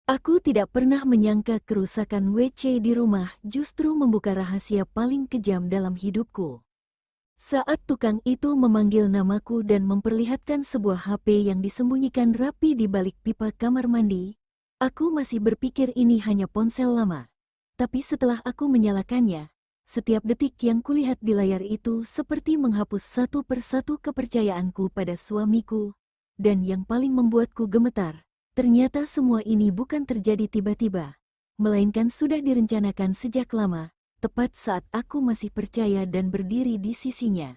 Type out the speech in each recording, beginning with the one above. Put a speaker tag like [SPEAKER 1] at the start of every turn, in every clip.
[SPEAKER 1] Aku tidak pernah menyangka kerusakan WC di rumah justru membuka rahasia paling kejam dalam hidupku. Saat tukang itu memanggil namaku dan memperlihatkan sebuah HP yang disembunyikan rapi di balik pipa kamar mandi, aku masih berpikir ini hanya ponsel lama. Tapi setelah aku menyalakannya, setiap detik yang kulihat di layar itu seperti menghapus satu persatu kepercayaanku pada suamiku. Dan yang paling membuatku gemetar, ternyata semua ini bukan terjadi tiba-tiba, melainkan sudah direncanakan sejak lama, tepat saat aku masih percaya dan berdiri di sisinya.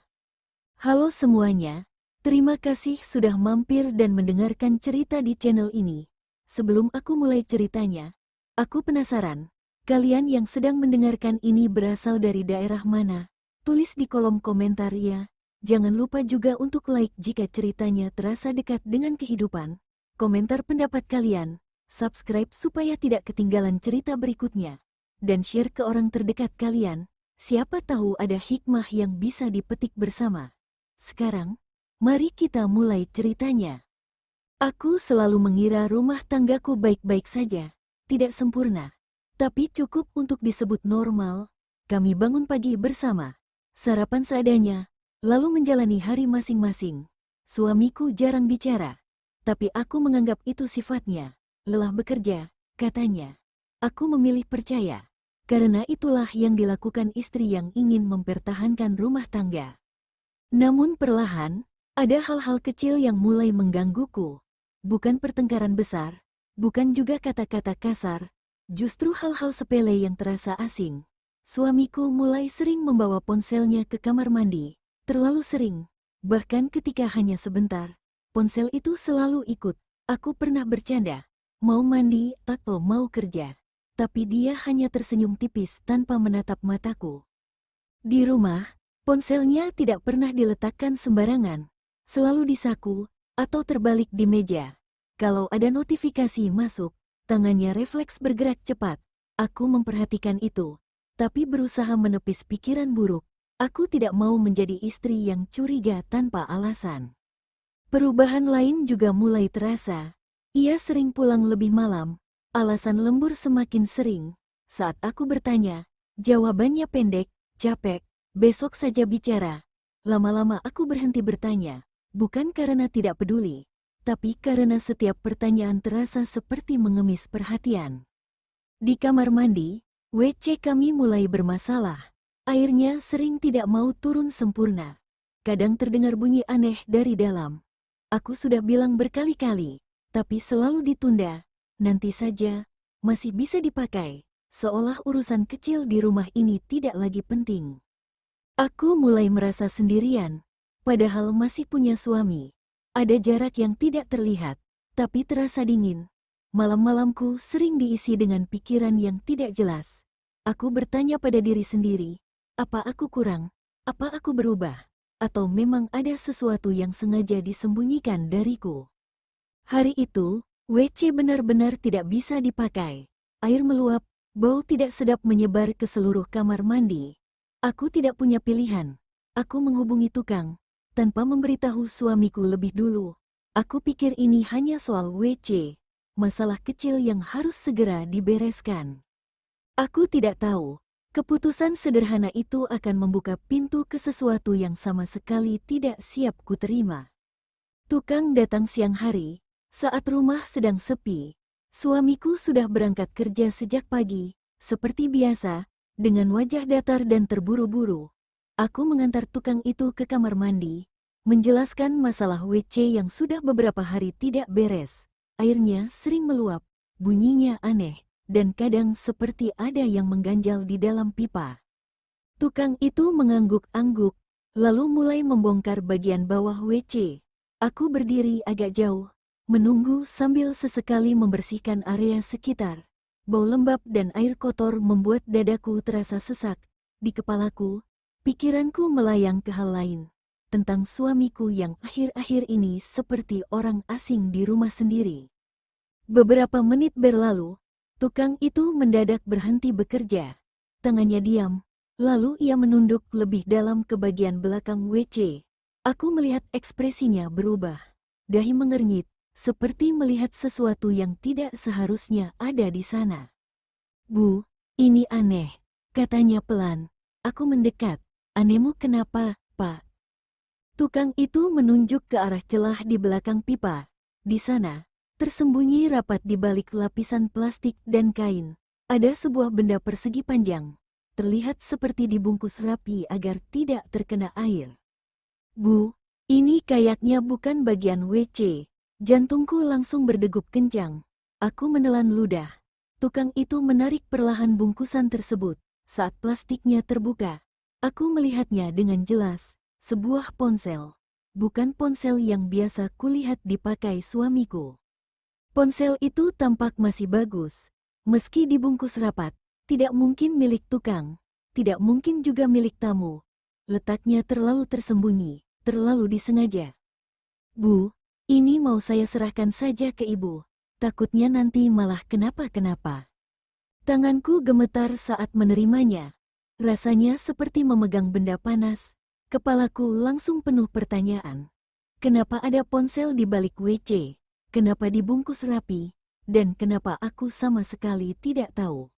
[SPEAKER 1] Halo semuanya, terima kasih sudah mampir dan mendengarkan cerita di channel ini. Sebelum aku mulai ceritanya, aku penasaran, kalian yang sedang mendengarkan ini berasal dari daerah mana? Tulis di kolom komentar ya. Jangan lupa juga untuk like jika ceritanya terasa dekat dengan kehidupan. Komentar pendapat kalian, subscribe supaya tidak ketinggalan cerita berikutnya, dan share ke orang terdekat kalian. Siapa tahu ada hikmah yang bisa dipetik bersama. Sekarang, mari kita mulai ceritanya. Aku selalu mengira rumah tanggaku baik-baik saja, tidak sempurna, tapi cukup untuk disebut normal. Kami bangun pagi bersama, sarapan seadanya, lalu menjalani hari masing-masing. Suamiku jarang bicara, tapi aku menganggap itu sifatnya. Lelah bekerja, katanya. Aku memilih percaya, karena itulah yang dilakukan istri yang ingin mempertahankan rumah tangga. Namun perlahan, ada hal-hal kecil yang mulai menggangguku. Bukan pertengkaran besar, bukan juga kata-kata kasar, justru hal-hal sepele yang terasa asing. Suamiku mulai sering membawa ponselnya ke kamar mandi. Terlalu sering, bahkan ketika hanya sebentar, ponsel itu selalu ikut. Aku pernah bercanda, mau mandi atau mau kerja, tapi dia hanya tersenyum tipis tanpa menatap mataku. Di rumah, ponselnya tidak pernah diletakkan sembarangan, selalu di saku atau terbalik di meja. Kalau ada notifikasi masuk, tangannya refleks bergerak cepat. Aku memperhatikan itu, tapi berusaha menepis pikiran buruk. Aku tidak mau menjadi istri yang curiga tanpa alasan. Perubahan lain juga mulai terasa. Ia sering pulang lebih malam. Alasan lembur semakin sering. Saat aku bertanya, jawabannya pendek, capek, besok saja bicara. Lama-lama aku berhenti bertanya, bukan karena tidak peduli, tapi karena setiap pertanyaan terasa seperti mengemis perhatian. Di kamar mandi, WC kami mulai bermasalah. Airnya sering tidak mau turun sempurna. Kadang terdengar bunyi aneh dari dalam. Aku sudah bilang berkali-kali, tapi selalu ditunda. Nanti saja, masih bisa dipakai, seolah urusan kecil di rumah ini tidak lagi penting. Aku mulai merasa sendirian, padahal masih punya suami. Ada jarak yang tidak terlihat, tapi terasa dingin. Malam-malamku sering diisi dengan pikiran yang tidak jelas. Aku bertanya pada diri sendiri, apa aku kurang? Apa aku berubah? Atau memang ada sesuatu yang sengaja disembunyikan dariku? Hari itu, WC benar-benar tidak bisa dipakai. Air meluap, bau tidak sedap menyebar ke seluruh kamar mandi. Aku tidak punya pilihan. Aku menghubungi tukang, tanpa memberitahu suamiku lebih dulu. Aku pikir ini hanya soal WC, masalah kecil yang harus segera dibereskan. Aku tidak tahu, keputusan sederhana itu akan membuka pintu ke sesuatu yang sama sekali tidak siap kuterima. Tukang datang siang hari, saat rumah sedang sepi. Suamiku sudah berangkat kerja sejak pagi, seperti biasa, dengan wajah datar dan terburu-buru. Aku mengantar tukang itu ke kamar mandi, menjelaskan masalah WC yang sudah beberapa hari tidak beres. Airnya sering meluap, bunyinya aneh, dan kadang seperti ada yang mengganjal di dalam pipa. Tukang itu mengangguk-angguk, lalu mulai membongkar bagian bawah WC. Aku berdiri agak jauh, menunggu sambil sesekali membersihkan area sekitar. Bau lembab dan air kotor membuat dadaku terasa sesak. Di kepalaku, pikiranku melayang ke hal lain, tentang suamiku yang akhir-akhir ini seperti orang asing di rumah sendiri. Beberapa menit berlalu, tukang itu mendadak berhenti bekerja. Tangannya diam, lalu ia menunduk lebih dalam ke bagian belakang WC. Aku melihat ekspresinya berubah. Dahi mengernyit, seperti melihat sesuatu yang tidak seharusnya ada di sana. "Bu, ini aneh," katanya pelan. Aku mendekat. "Anehmu kenapa, Pak?" Tukang itu menunjuk ke arah celah di belakang pipa. Di sana, tersembunyi rapat di balik lapisan plastik dan kain, ada sebuah benda persegi panjang. Terlihat seperti dibungkus rapi agar tidak terkena air. "Bu, ini kayaknya bukan bagian WC." Jantungku langsung berdegup kencang. Aku menelan ludah. Tukang itu menarik perlahan bungkusan tersebut. Saat plastiknya terbuka, aku melihatnya dengan jelas. Sebuah ponsel. Bukan ponsel yang biasa kulihat dipakai suamiku. Ponsel itu tampak masih bagus. Meski dibungkus rapat, tidak mungkin milik tukang. Tidak mungkin juga milik tamu. Letaknya terlalu tersembunyi, terlalu disengaja. "Bu, ini mau saya serahkan saja ke ibu. Takutnya nanti malah kenapa-kenapa." Tanganku gemetar saat menerimanya. Rasanya seperti memegang benda panas. Kepalaku langsung penuh pertanyaan. Kenapa ada ponsel di balik WC? Kenapa dibungkus rapi? Dan kenapa aku sama sekali tidak tahu?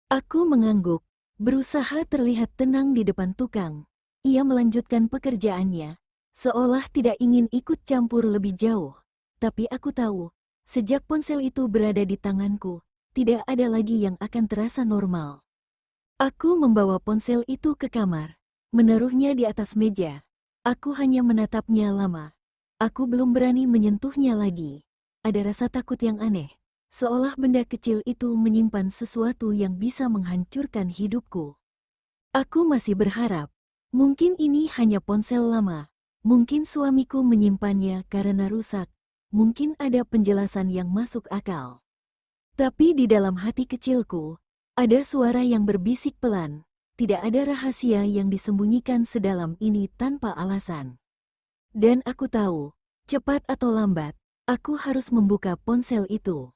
[SPEAKER 1] Aku mengangguk, berusaha terlihat tenang di depan tukang. Ia melanjutkan pekerjaannya, seolah tidak ingin ikut campur lebih jauh. Tapi aku tahu, sejak ponsel itu berada di tanganku, tidak ada lagi yang akan terasa normal. Aku membawa ponsel itu ke kamar, menaruhnya di atas meja. Aku hanya menatapnya lama. Aku belum berani menyentuhnya lagi. Ada rasa takut yang aneh, seolah benda kecil itu menyimpan sesuatu yang bisa menghancurkan hidupku. Aku masih berharap, mungkin ini hanya ponsel lama. Mungkin suamiku menyimpannya karena rusak. Mungkin ada penjelasan yang masuk akal. Tapi di dalam hati kecilku, ada suara yang berbisik pelan. Tidak ada rahasia yang disembunyikan sedalam ini tanpa alasan. Dan aku tahu, cepat atau lambat, aku harus membuka ponsel itu.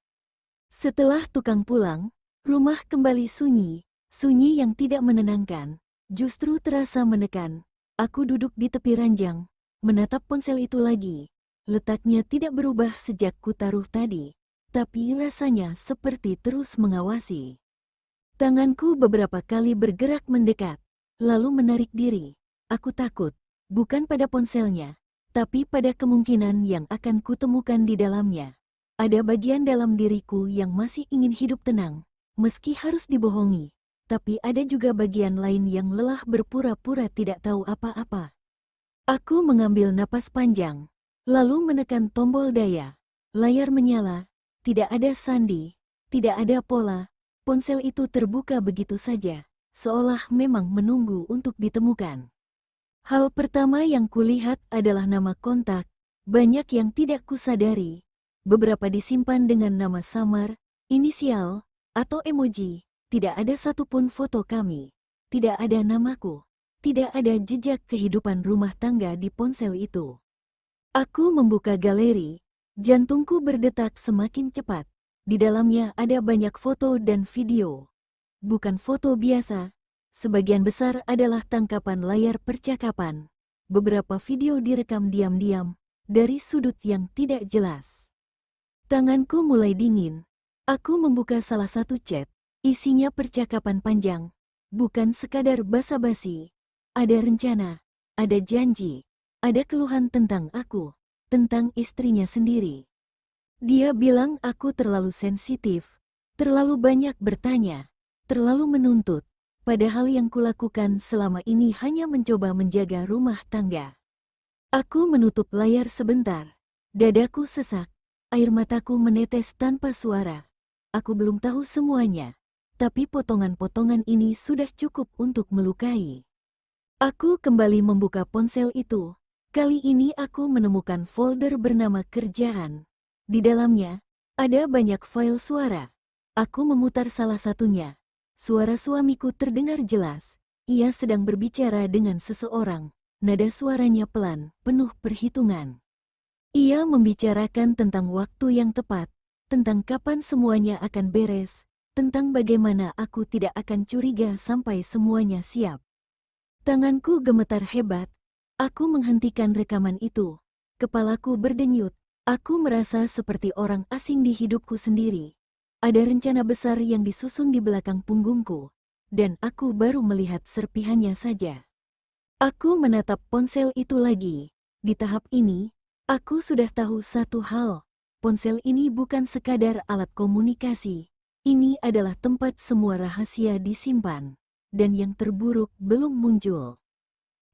[SPEAKER 1] Setelah tukang pulang, rumah kembali sunyi, sunyi yang tidak menenangkan, justru terasa menekan. Aku duduk di tepi ranjang, menatap ponsel itu lagi. Letaknya tidak berubah sejak ku taruh tadi, tapi rasanya seperti terus mengawasi. Tanganku beberapa kali bergerak mendekat, lalu menarik diri. Aku takut, bukan pada ponselnya, tapi pada kemungkinan yang akan kutemukan di dalamnya. Ada bagian dalam diriku yang masih ingin hidup tenang, meski harus dibohongi. Tapi ada juga bagian lain yang lelah berpura-pura tidak tahu apa-apa. Aku mengambil napas panjang, lalu menekan tombol daya. Layar menyala, tidak ada sandi, tidak ada pola. Ponsel itu terbuka begitu saja, seolah memang menunggu untuk ditemukan. Hal pertama yang kulihat adalah nama kontak, banyak yang tidak kusadari. Beberapa disimpan dengan nama samar, inisial, atau emoji. Tidak ada satupun foto kami. Tidak ada namaku. Tidak ada jejak kehidupan rumah tangga di ponsel itu. Aku membuka galeri, jantungku berdetak semakin cepat. Di dalamnya ada banyak foto dan video. Bukan foto biasa, sebagian besar adalah tangkapan layar percakapan. Beberapa video direkam diam-diam, dari sudut yang tidak jelas. Tanganku mulai dingin. Aku membuka salah satu chat, isinya percakapan panjang. Bukan sekadar basa-basi. Ada rencana, ada janji, ada keluhan tentang aku, tentang istrinya sendiri. Dia bilang aku terlalu sensitif, terlalu banyak bertanya, terlalu menuntut, padahal yang kulakukan selama ini hanya mencoba menjaga rumah tangga. Aku menutup layar sebentar, dadaku sesak, air mataku menetes tanpa suara. Aku belum tahu semuanya, tapi potongan-potongan ini sudah cukup untuk melukai. Aku kembali membuka ponsel itu. Kali ini aku menemukan folder bernama kerjaan. Di dalamnya, ada banyak file suara. Aku memutar salah satunya. Suara suamiku terdengar jelas. Ia sedang berbicara dengan seseorang. Nada suaranya pelan, penuh perhitungan. Ia membicarakan tentang waktu yang tepat, tentang kapan semuanya akan beres, tentang bagaimana aku tidak akan curiga sampai semuanya siap. Tanganku gemetar hebat. Aku menghentikan rekaman itu. Kepalaku berdenyut. Aku merasa seperti orang asing di hidupku sendiri. Ada rencana besar yang disusun di belakang punggungku, dan aku baru melihat serpihannya saja. Aku menatap ponsel itu lagi. Di tahap ini, aku sudah tahu satu hal. Ponsel ini bukan sekadar alat komunikasi. Ini adalah tempat semua rahasia disimpan, dan yang terburuk belum muncul.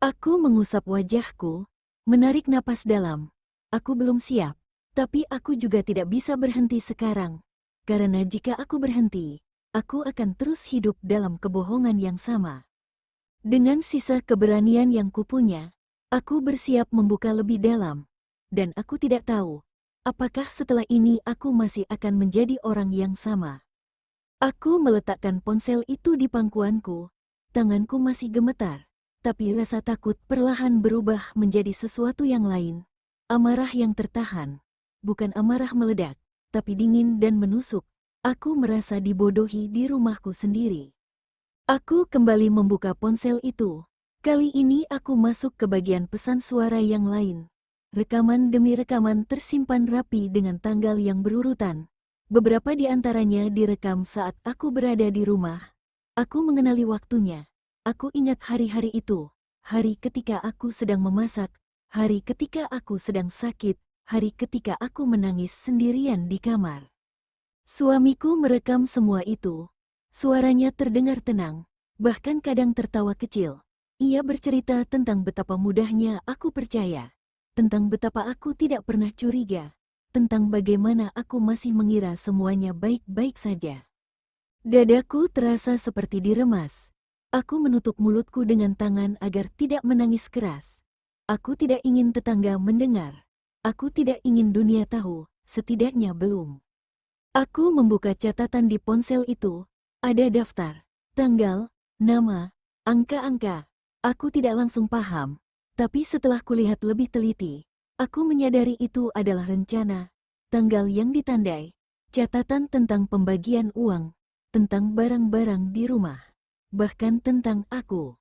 [SPEAKER 1] Aku mengusap wajahku, menarik napas dalam. Aku belum siap, tapi aku juga tidak bisa berhenti sekarang. Karena jika aku berhenti, aku akan terus hidup dalam kebohongan yang sama. Dengan sisa keberanian yang kupunya, aku bersiap membuka lebih dalam. Dan aku tidak tahu, apakah setelah ini aku masih akan menjadi orang yang sama. Aku meletakkan ponsel itu di pangkuanku, tanganku masih gemetar, tapi rasa takut perlahan berubah menjadi sesuatu yang lain. Amarah yang tertahan, bukan amarah meledak, tapi dingin dan menusuk. Aku merasa dibodohi di rumahku sendiri. Aku kembali membuka ponsel itu. Kali ini aku masuk ke bagian pesan suara yang lain. Rekaman demi rekaman tersimpan rapi dengan tanggal yang berurutan. Beberapa di antaranya direkam saat aku berada di rumah. Aku mengenali waktunya. Aku ingat hari-hari itu. Hari ketika aku sedang memasak. Hari ketika aku sedang sakit. Hari ketika aku menangis sendirian di kamar. Suamiku merekam semua itu. Suaranya terdengar tenang, bahkan kadang tertawa kecil. Ia bercerita tentang betapa mudahnya aku percaya, tentang betapa aku tidak pernah curiga, tentang bagaimana aku masih mengira semuanya baik-baik saja. Dadaku terasa seperti diremas. Aku menutup mulutku dengan tangan agar tidak menangis keras. Aku tidak ingin tetangga mendengar. Aku tidak ingin dunia tahu, setidaknya belum. Aku membuka catatan di ponsel itu. Ada daftar, tanggal, nama, angka-angka. Aku tidak langsung paham, tapi setelah kulihat lebih teliti, aku menyadari itu adalah rencana, tanggal yang ditandai, catatan tentang pembagian uang, tentang barang-barang di rumah, bahkan tentang aku.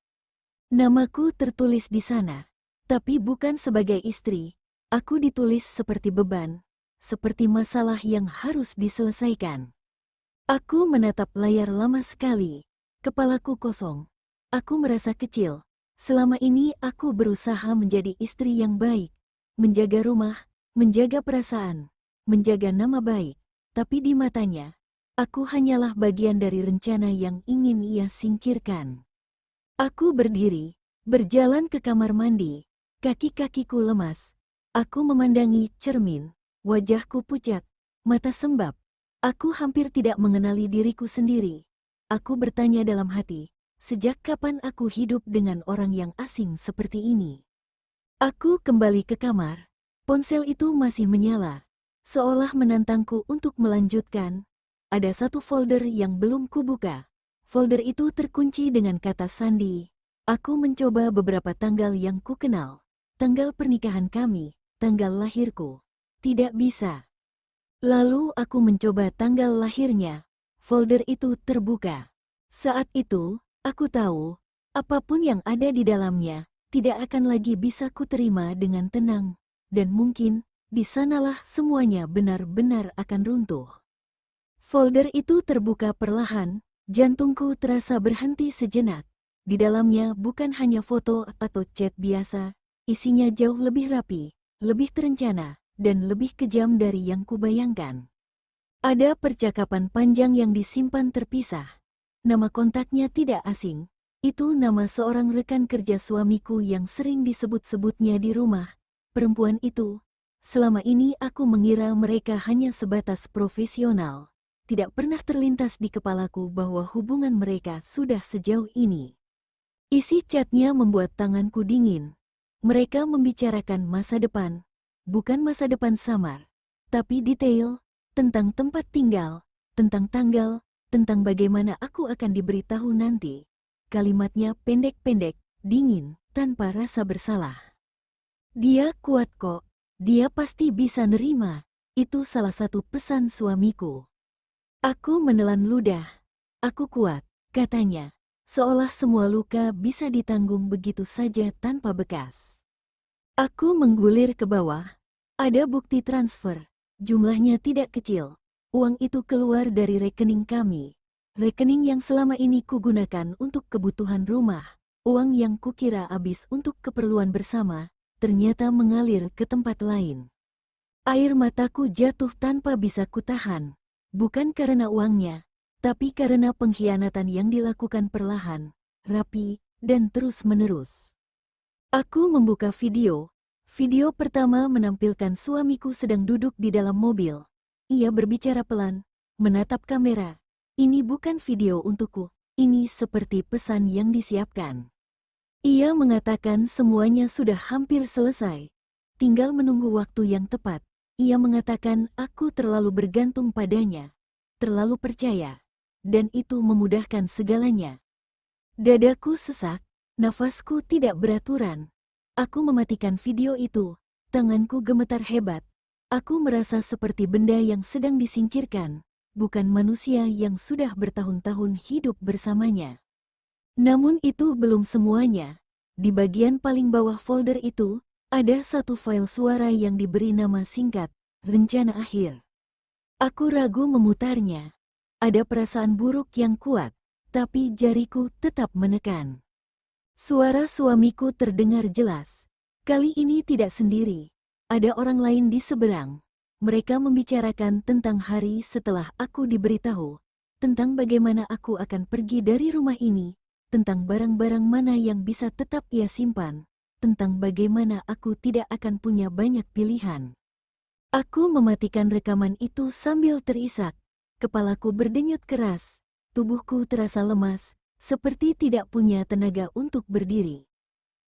[SPEAKER 1] Namaku tertulis di sana, tapi bukan sebagai istri. Aku ditulis seperti beban, seperti masalah yang harus diselesaikan. Aku menatap layar lama sekali, kepalaku kosong. Aku merasa kecil. Selama ini aku berusaha menjadi istri yang baik, menjaga rumah, menjaga perasaan, menjaga nama baik. Tapi di matanya, aku hanyalah bagian dari rencana yang ingin ia singkirkan. Aku berdiri, berjalan ke kamar mandi, kaki-kakiku lemas. Aku memandangi cermin, wajahku pucat, mata sembab. Aku hampir tidak mengenali diriku sendiri. Aku bertanya dalam hati, sejak kapan aku hidup dengan orang yang asing seperti ini? Aku kembali ke kamar. Ponsel itu masih menyala, seolah menantangku untuk melanjutkan. Ada satu folder yang belum kubuka. Folder itu terkunci dengan kata sandi. Aku mencoba beberapa tanggal yang kukenal. Tanggal pernikahan kami, tanggal lahirku. Tidak bisa. Lalu aku mencoba tanggal lahirnya. Folder itu terbuka. Saat itu, aku tahu, apapun yang ada di dalamnya, tidak akan lagi bisa kuterima dengan tenang. Dan mungkin, di sanalah semuanya benar-benar akan runtuh. Folder itu terbuka perlahan, jantungku terasa berhenti sejenak. Di dalamnya bukan hanya foto atau chat biasa, isinya jauh lebih rapi, lebih terencana, dan lebih kejam dari yang kubayangkan. Ada percakapan panjang yang disimpan terpisah. Nama kontaknya tidak asing. Itu nama seorang rekan kerja suamiku yang sering disebut-sebutnya di rumah. Perempuan itu, selama ini aku mengira mereka hanya sebatas profesional. Tidak pernah terlintas di kepalaku bahwa hubungan mereka sudah sejauh ini. Isi chatnya membuat tanganku dingin. Mereka membicarakan masa depan, bukan masa depan samar, tapi detail, tentang tempat tinggal, tentang tanggal, tentang bagaimana aku akan diberitahu nanti. Kalimatnya pendek-pendek, dingin, tanpa rasa bersalah. Dia kuat kok, dia pasti bisa nerima. Itu salah satu pesan suamiku. Aku menelan ludah. Aku kuat, katanya, seolah semua luka bisa ditanggung begitu saja tanpa bekas. Aku menggulir ke bawah. Ada bukti transfer. Jumlahnya tidak kecil. Uang itu keluar dari rekening kami. Rekening yang selama ini kugunakan untuk kebutuhan rumah. Uang yang kukira habis untuk keperluan bersama, ternyata mengalir ke tempat lain. Air mataku jatuh tanpa bisa kutahan. Bukan karena uangnya, tapi karena pengkhianatan yang dilakukan perlahan, rapi, dan terus-menerus. Aku membuka video. Video pertama menampilkan suamiku sedang duduk di dalam mobil. Ia berbicara pelan, menatap kamera. Ini bukan video untukku, ini seperti pesan yang disiapkan. Ia mengatakan semuanya sudah hampir selesai. Tinggal menunggu waktu yang tepat. Ia mengatakan aku terlalu bergantung padanya, terlalu percaya, dan itu memudahkan segalanya. Dadaku sesak, nafasku tidak beraturan. Aku mematikan video itu, tanganku gemetar hebat. Aku merasa seperti benda yang sedang disingkirkan, bukan manusia yang sudah bertahun-tahun hidup bersamanya. Namun itu belum semuanya. Di bagian paling bawah folder itu, ada satu file suara yang diberi nama singkat, rencana akhir. Aku ragu memutarnya. Ada perasaan buruk yang kuat, tapi jariku tetap menekan. Suara suamiku terdengar jelas. Kali ini tidak sendiri. Ada orang lain di seberang. Mereka membicarakan tentang hari setelah aku diberitahu, tentang bagaimana aku akan pergi dari rumah ini, tentang barang-barang mana yang bisa tetap ia simpan, tentang bagaimana aku tidak akan punya banyak pilihan. Aku mematikan rekaman itu sambil terisak. Kepalaku berdenyut keras, tubuhku terasa lemas, seperti tidak punya tenaga untuk berdiri.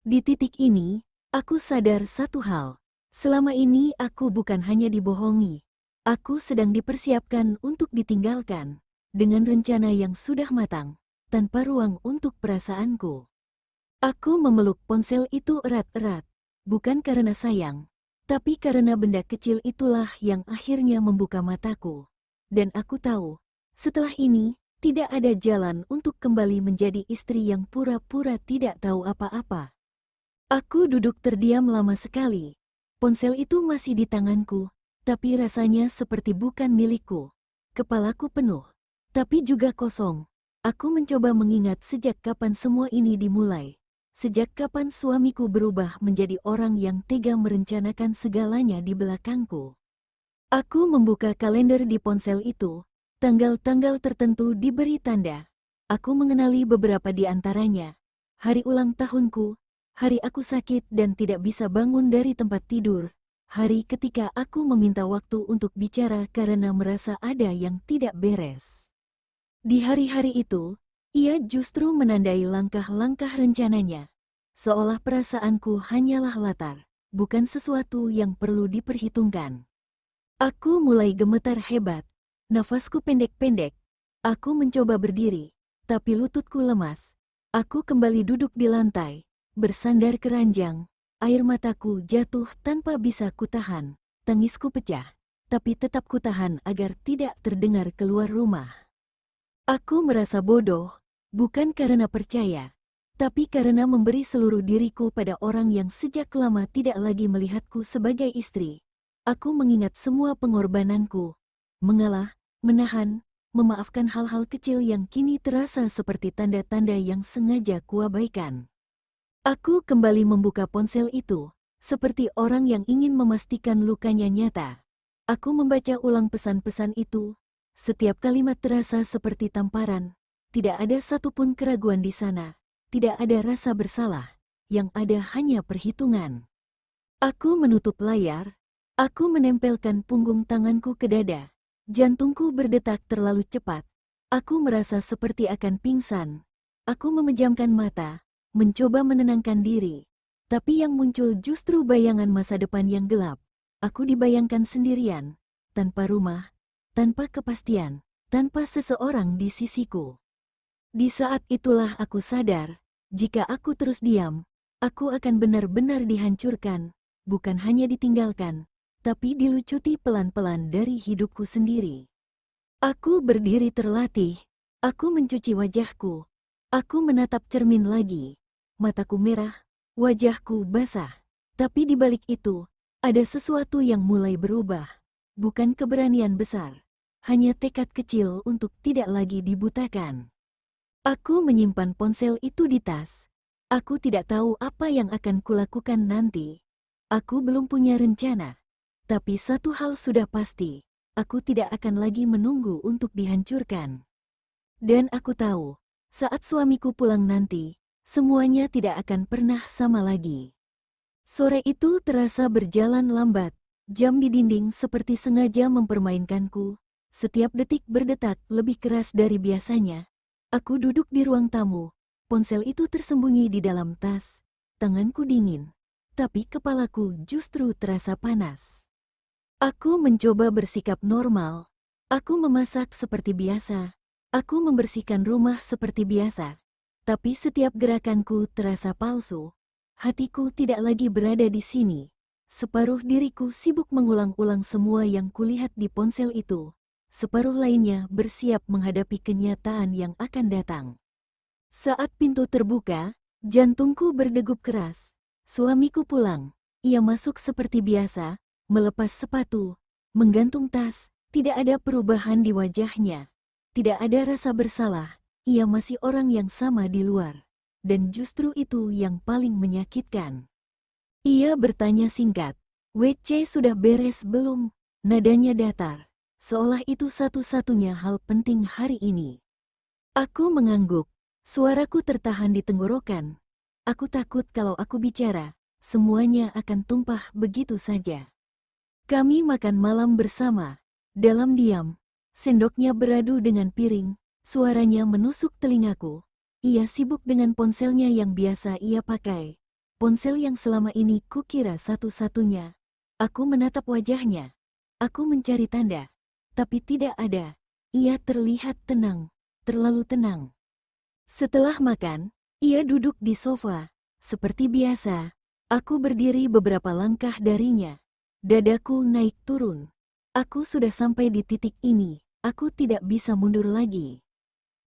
[SPEAKER 1] Di titik ini, aku sadar satu hal. Selama ini aku bukan hanya dibohongi. Aku sedang dipersiapkan untuk ditinggalkan, dengan rencana yang sudah matang, tanpa ruang untuk perasaanku. Aku memeluk ponsel itu erat-erat, bukan karena sayang, tapi karena benda kecil itulah yang akhirnya membuka mataku. Dan aku tahu, setelah ini, tidak ada jalan untuk kembali menjadi istri yang pura-pura tidak tahu apa-apa. Aku duduk terdiam lama sekali. Ponsel itu masih di tanganku, tapi rasanya seperti bukan milikku. Kepalaku penuh, tapi juga kosong. Aku mencoba mengingat sejak kapan semua ini dimulai. Sejak kapan suamiku berubah menjadi orang yang tega merencanakan segalanya di belakangku. Aku membuka kalender di ponsel itu. Tanggal-tanggal tertentu diberi tanda. Aku mengenali beberapa di antaranya. Hari ulang tahunku, hari aku sakit dan tidak bisa bangun dari tempat tidur, hari ketika aku meminta waktu untuk bicara karena merasa ada yang tidak beres. Di hari-hari itu, ia justru menandai langkah-langkah rencananya, seolah perasaanku hanyalah latar, bukan sesuatu yang perlu diperhitungkan. Aku mulai gemetar hebat, nafasku pendek-pendek. Aku mencoba berdiri, tapi lututku lemas. Aku kembali duduk di lantai, bersandar ke ranjang. Air mataku jatuh tanpa bisa kutahan. Tangisku pecah, tapi tetap kutahan agar tidak terdengar keluar rumah. Aku merasa bodoh, bukan karena percaya, tapi karena memberi seluruh diriku pada orang yang sejak lama tidak lagi melihatku sebagai istri. Aku mengingat semua pengorbananku, mengalah, menahan, memaafkan hal-hal kecil yang kini terasa seperti tanda-tanda yang sengaja kuabaikan. Aku kembali membuka ponsel itu, seperti orang yang ingin memastikan lukanya nyata. Aku membaca ulang pesan-pesan itu. Setiap kalimat terasa seperti tamparan. Tidak ada satupun keraguan di sana. Tidak ada rasa bersalah. Yang ada hanya perhitungan. Aku menutup layar. Aku menempelkan punggung tanganku ke dada. Jantungku berdetak terlalu cepat. Aku merasa seperti akan pingsan. Aku memejamkan mata, mencoba menenangkan diri. Tapi yang muncul justru bayangan masa depan yang gelap. Aku dibayangkan sendirian, tanpa rumah, tanpa kepastian, tanpa seseorang di sisiku. Di saat itulah aku sadar, jika aku terus diam, aku akan benar-benar dihancurkan, bukan hanya ditinggalkan, tapi dilucuti pelan-pelan dari hidupku sendiri. Aku berdiri terlatih, aku mencuci wajahku, aku menatap cermin lagi, mataku merah, wajahku basah, tapi di balik itu, Ada sesuatu yang mulai berubah. Bukan keberanian besar. Hanya tekad kecil untuk tidak lagi dibutakan. Aku menyimpan ponsel itu di tas. Aku tidak tahu apa yang akan kulakukan nanti. Aku belum punya rencana. Tapi satu hal sudah pasti. Aku tidak akan lagi menunggu untuk dihancurkan. Dan aku tahu, saat suamiku pulang nanti, semuanya tidak akan pernah sama lagi. Sore itu terasa berjalan lambat. Jam di dinding seperti sengaja mempermainkanku. Setiap detik berdetak lebih keras dari biasanya. Aku duduk di ruang tamu. Ponsel itu tersembunyi di dalam tas. Tanganku dingin, tapi kepalaku justru terasa panas. Aku mencoba bersikap normal. Aku memasak seperti biasa. Aku membersihkan rumah seperti biasa. Tapi setiap gerakanku terasa palsu. Hatiku tidak lagi berada di sini. Separuh diriku sibuk mengulang-ulang semua yang kulihat di ponsel itu. Separuh lainnya bersiap menghadapi kenyataan yang akan datang. Saat pintu terbuka, jantungku berdegup keras. Suamiku pulang. Ia masuk seperti biasa, melepas sepatu, menggantung tas. Tidak ada perubahan di wajahnya. Tidak ada rasa bersalah, ia masih orang yang sama di luar. Dan justru itu yang paling menyakitkan. Ia bertanya singkat, "WC sudah beres belum?" Nadanya datar, seolah itu satu-satunya hal penting hari ini. Aku mengangguk, suaraku tertahan di tenggorokan. Aku takut kalau aku bicara, semuanya akan tumpah begitu saja. Kami makan malam bersama, dalam diam. Sendoknya beradu dengan piring, suaranya menusuk telingaku. Ia sibuk dengan ponselnya yang biasa ia pakai. Ponsel yang selama ini kukira satu-satunya. Aku menatap wajahnya. Aku mencari tanda, tapi tidak ada. Ia terlihat tenang, terlalu tenang. Setelah makan, ia duduk di sofa. Seperti biasa, aku berdiri beberapa langkah darinya. Dadaku naik turun. Aku sudah sampai di titik ini. Aku tidak bisa mundur lagi.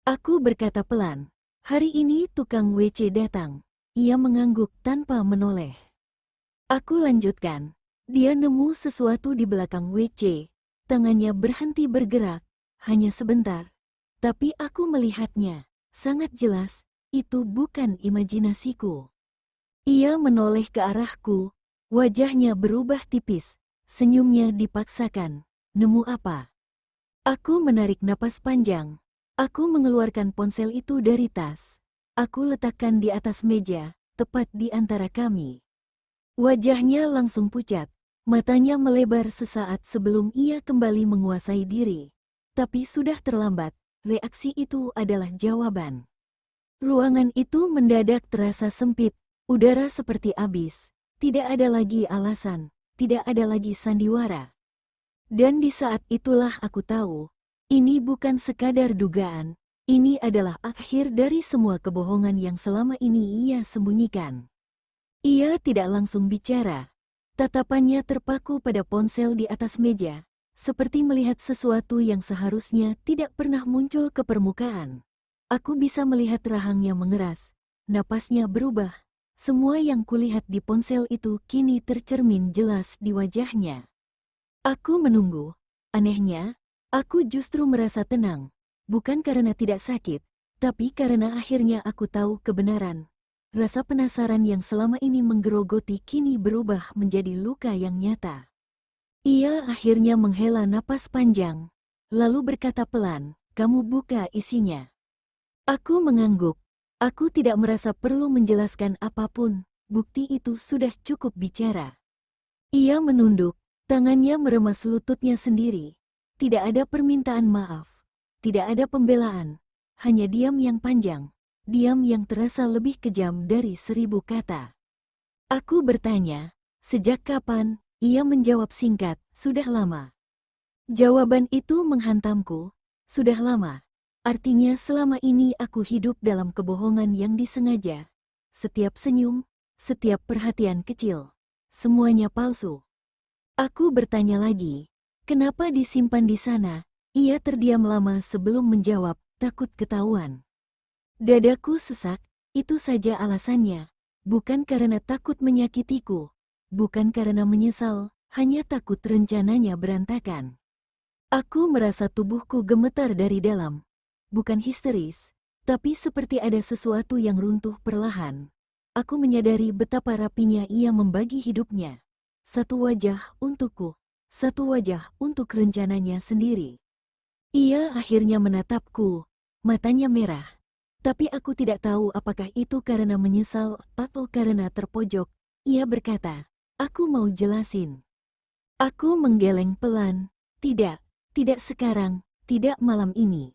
[SPEAKER 1] Aku berkata pelan, "Hari ini tukang WC datang." Ia mengangguk tanpa menoleh. Aku lanjutkan. Dia nemu sesuatu di belakang WC. Tangannya berhenti bergerak, hanya sebentar. Tapi aku melihatnya, sangat jelas, itu bukan imajinasiku. Ia menoleh ke arahku, wajahnya berubah tipis, senyumnya dipaksakan. "Nemu apa?" Aku menarik napas panjang. Aku mengeluarkan ponsel itu dari tas. Aku letakkan di atas meja, tepat di antara kami. Wajahnya langsung pucat. Matanya melebar sesaat sebelum ia kembali menguasai diri. Tapi sudah terlambat, reaksi itu adalah jawaban. Ruangan itu mendadak terasa sempit, udara seperti habis. Tidak ada lagi alasan, tidak ada lagi sandiwara. Dan di saat itulah aku tahu, ini bukan sekadar dugaan, ini adalah akhir dari semua kebohongan yang selama ini ia sembunyikan. Ia tidak langsung bicara. Tatapannya terpaku pada ponsel di atas meja, seperti melihat sesuatu yang seharusnya tidak pernah muncul ke permukaan. Aku bisa melihat rahangnya mengeras, napasnya berubah. Semua yang kulihat di ponsel itu kini tercermin jelas di wajahnya. Aku menunggu. Anehnya, aku justru merasa tenang. Bukan karena tidak sakit, tapi karena akhirnya aku tahu kebenaran. Rasa penasaran yang selama ini menggerogoti kini berubah menjadi luka yang nyata. Ia akhirnya menghela napas panjang, lalu berkata pelan, "Kamu buka isinya." Aku mengangguk. Aku tidak merasa perlu menjelaskan apapun, bukti itu sudah cukup bicara. Ia menunduk. Tangannya meremas lututnya sendiri. Tidak ada permintaan maaf. Tidak ada pembelaan. Hanya diam yang panjang. Diam yang terasa lebih kejam dari 1000 kata. Aku bertanya, "Sejak kapan?" Ia menjawab singkat, "Sudah lama." Jawaban itu menghantamku. Sudah lama. Artinya selama ini aku hidup dalam kebohongan yang disengaja. Setiap senyum, setiap perhatian kecil, semuanya palsu. Aku bertanya lagi, "Kenapa disimpan di sana?" Ia terdiam lama sebelum menjawab, "Takut ketahuan." Dadaku sesak, itu saja alasannya. Bukan karena takut menyakitiku, bukan karena menyesal, hanya takut rencananya berantakan. Aku merasa tubuhku gemetar dari dalam. Bukan histeris, tapi seperti ada sesuatu yang runtuh perlahan. Aku menyadari betapa rapinya ia membagi hidupnya. Satu wajah untukku, satu wajah untuk rencananya sendiri. Ia akhirnya menatapku, matanya merah. Tapi aku tidak tahu apakah itu karena menyesal atau karena terpojok. Ia berkata, "Aku mau jelasin." Aku menggeleng pelan, "Tidak. Tidak sekarang, tidak malam ini."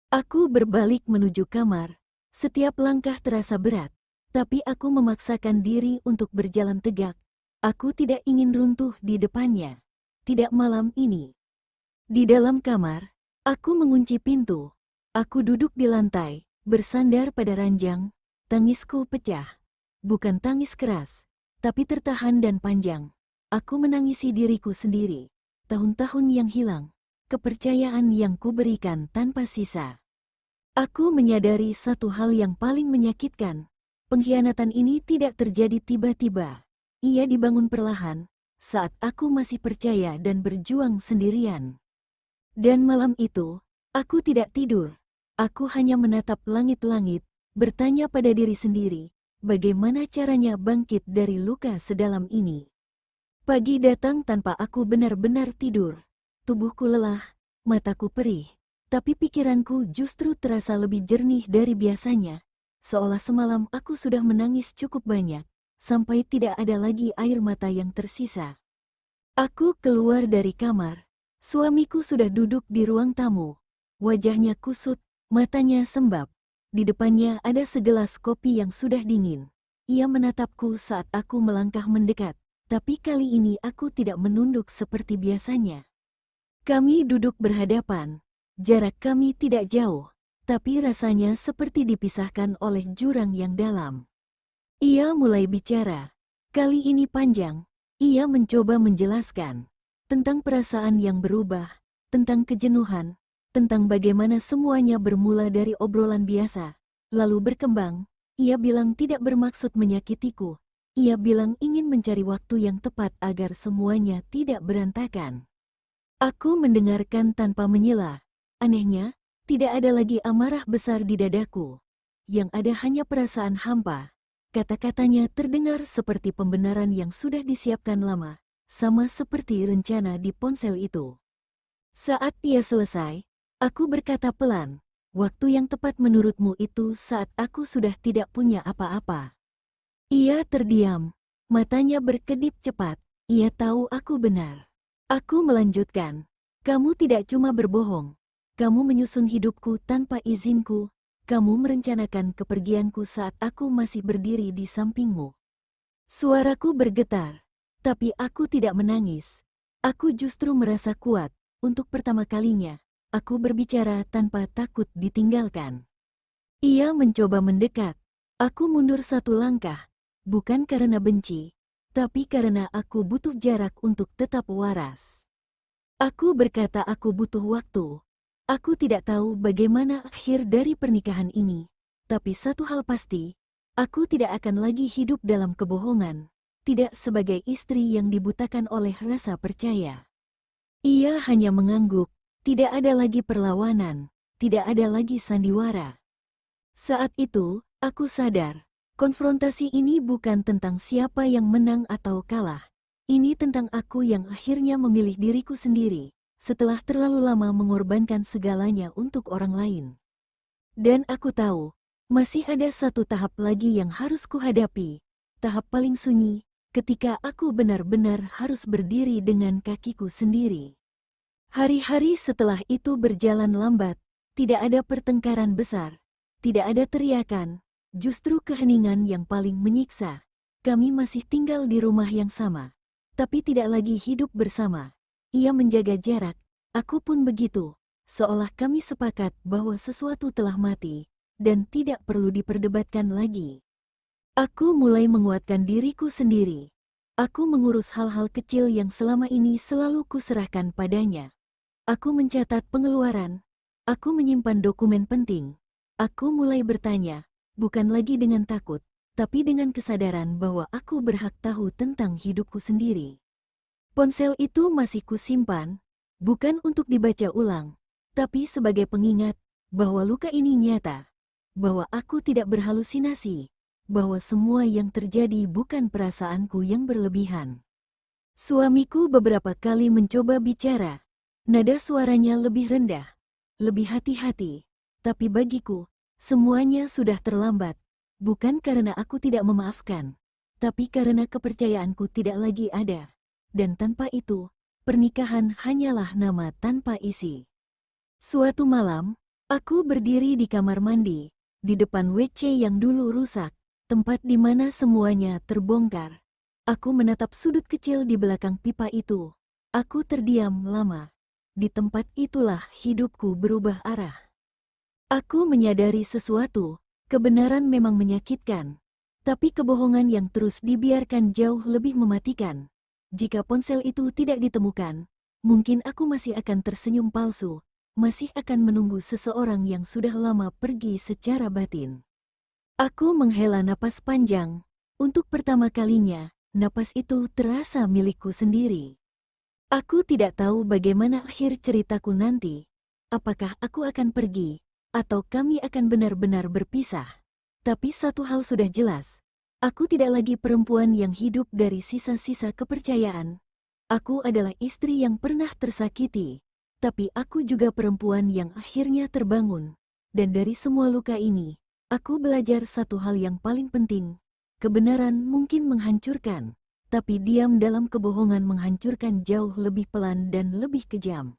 [SPEAKER 1] Aku berbalik menuju kamar. Setiap langkah terasa berat, tapi aku memaksakan diri untuk berjalan tegak. Aku tidak ingin runtuh di depannya. Tidak malam ini. Di dalam kamar, aku mengunci pintu. Aku duduk di lantai, bersandar pada ranjang. Tangisku pecah. Bukan tangis keras, tapi tertahan dan panjang. Aku menangisi diriku sendiri. Tahun-tahun yang hilang. Kepercayaan yang kuberikan tanpa sisa. Aku menyadari satu hal yang paling menyakitkan. Pengkhianatan ini tidak terjadi tiba-tiba. Ia dibangun perlahan, saat aku masih percaya dan berjuang sendirian. Dan malam itu, aku tidak tidur. Aku hanya menatap langit-langit, bertanya pada diri sendiri, bagaimana caranya bangkit dari luka sedalam ini. Pagi datang tanpa aku benar-benar tidur. Tubuhku lelah, mataku perih, tapi pikiranku justru terasa lebih jernih dari biasanya. Seolah semalam aku sudah menangis cukup banyak, sampai tidak ada lagi air mata yang tersisa. Aku keluar dari kamar. Suamiku sudah duduk di ruang tamu. Wajahnya kusut, matanya sembab. Di depannya ada segelas kopi yang sudah dingin. Ia menatapku saat aku melangkah mendekat, tapi kali ini aku tidak menunduk seperti biasanya. Kami duduk berhadapan. Jarak kami tidak jauh, tapi rasanya seperti dipisahkan oleh jurang yang dalam. Ia mulai bicara. Kali ini panjang. Ia mencoba menjelaskan tentang perasaan yang berubah, tentang kejenuhan, tentang bagaimana semuanya bermula dari obrolan biasa, lalu berkembang. Ia bilang tidak bermaksud menyakitiku. Ia bilang ingin mencari waktu yang tepat agar semuanya tidak berantakan. Aku mendengarkan tanpa menyela. Anehnya, tidak ada lagi amarah besar di dadaku. Yang ada hanya perasaan hampa. Kata-katanya terdengar seperti pembenaran yang sudah disiapkan lama, sama seperti rencana di ponsel itu. Saat ia selesai, aku berkata pelan, "Waktu yang tepat menurutmu itu saat aku sudah tidak punya apa-apa." Ia terdiam, matanya berkedip cepat. Ia tahu aku benar. Aku melanjutkan, "Kamu tidak cuma berbohong. Kamu menyusun hidupku tanpa izinku. Kamu merencanakan kepergianku saat aku masih berdiri di sampingmu." Suaraku bergetar, tapi aku tidak menangis. Aku justru merasa kuat. Untuk pertama kalinya, aku berbicara tanpa takut ditinggalkan. Ia mencoba mendekat. Aku mundur satu langkah, bukan karena benci, tapi karena aku butuh jarak untuk tetap waras. Aku berkata aku butuh waktu. Aku tidak tahu bagaimana akhir dari pernikahan ini, tapi satu hal pasti, aku tidak akan lagi hidup dalam kebohongan, tidak sebagai istri yang dibutakan oleh rasa percaya. Ia hanya mengangguk, tidak ada lagi perlawanan, tidak ada lagi sandiwara. Saat itu, aku sadar, konfrontasi ini bukan tentang siapa yang menang atau kalah. Ini tentang aku yang akhirnya memilih diriku sendiri, setelah terlalu lama mengorbankan segalanya untuk orang lain. Dan aku tahu, masih ada satu tahap lagi yang harus kuhadapi, tahap paling sunyi, ketika aku benar-benar harus berdiri dengan kakiku sendiri. Hari-hari setelah itu berjalan lambat, tidak ada pertengkaran besar, tidak ada teriakan, justru keheningan yang paling menyiksa. Kami masih tinggal di rumah yang sama, tapi tidak lagi hidup bersama. Ia menjaga jarak, aku pun begitu, seolah kami sepakat bahwa sesuatu telah mati, dan tidak perlu diperdebatkan lagi. Aku mulai menguatkan diriku sendiri. Aku mengurus hal-hal kecil yang selama ini selalu kuserahkan padanya. Aku mencatat pengeluaran. Aku menyimpan dokumen penting. Aku mulai bertanya, bukan lagi dengan takut, tapi dengan kesadaran bahwa aku berhak tahu tentang hidupku sendiri. Ponsel itu masih kusimpan, bukan untuk dibaca ulang, tapi sebagai pengingat bahwa luka ini nyata, bahwa aku tidak berhalusinasi, bahwa semua yang terjadi bukan perasaanku yang berlebihan. Suamiku beberapa kali mencoba bicara, nada suaranya lebih rendah, lebih hati-hati, tapi bagiku, semuanya sudah terlambat, bukan karena aku tidak memaafkan, tapi karena kepercayaanku tidak lagi ada, dan tanpa itu, pernikahan hanyalah nama tanpa isi. Suatu malam, aku berdiri di kamar mandi, di depan WC yang dulu rusak, tempat di mana semuanya terbongkar. Aku menatap sudut kecil di belakang pipa itu. Aku terdiam lama. Di tempat itulah hidupku berubah arah. Aku menyadari sesuatu, kebenaran memang menyakitkan. Tapi kebohongan yang terus dibiarkan jauh lebih mematikan. Jika ponsel itu tidak ditemukan, mungkin aku masih akan tersenyum palsu, masih akan menunggu seseorang yang sudah lama pergi secara batin. Aku menghela napas panjang. Untuk pertama kalinya, napas itu terasa milikku sendiri. Aku tidak tahu bagaimana akhir ceritaku nanti. Apakah aku akan pergi, atau kami akan benar-benar berpisah. Tapi satu hal sudah jelas. Aku tidak lagi perempuan yang hidup dari sisa-sisa kepercayaan. Aku adalah istri yang pernah tersakiti. Tapi aku juga perempuan yang akhirnya terbangun. Dan dari semua luka ini, aku belajar satu hal yang paling penting. Kebenaran mungkin menghancurkan, tapi diam dalam kebohongan menghancurkan jauh lebih pelan dan lebih kejam.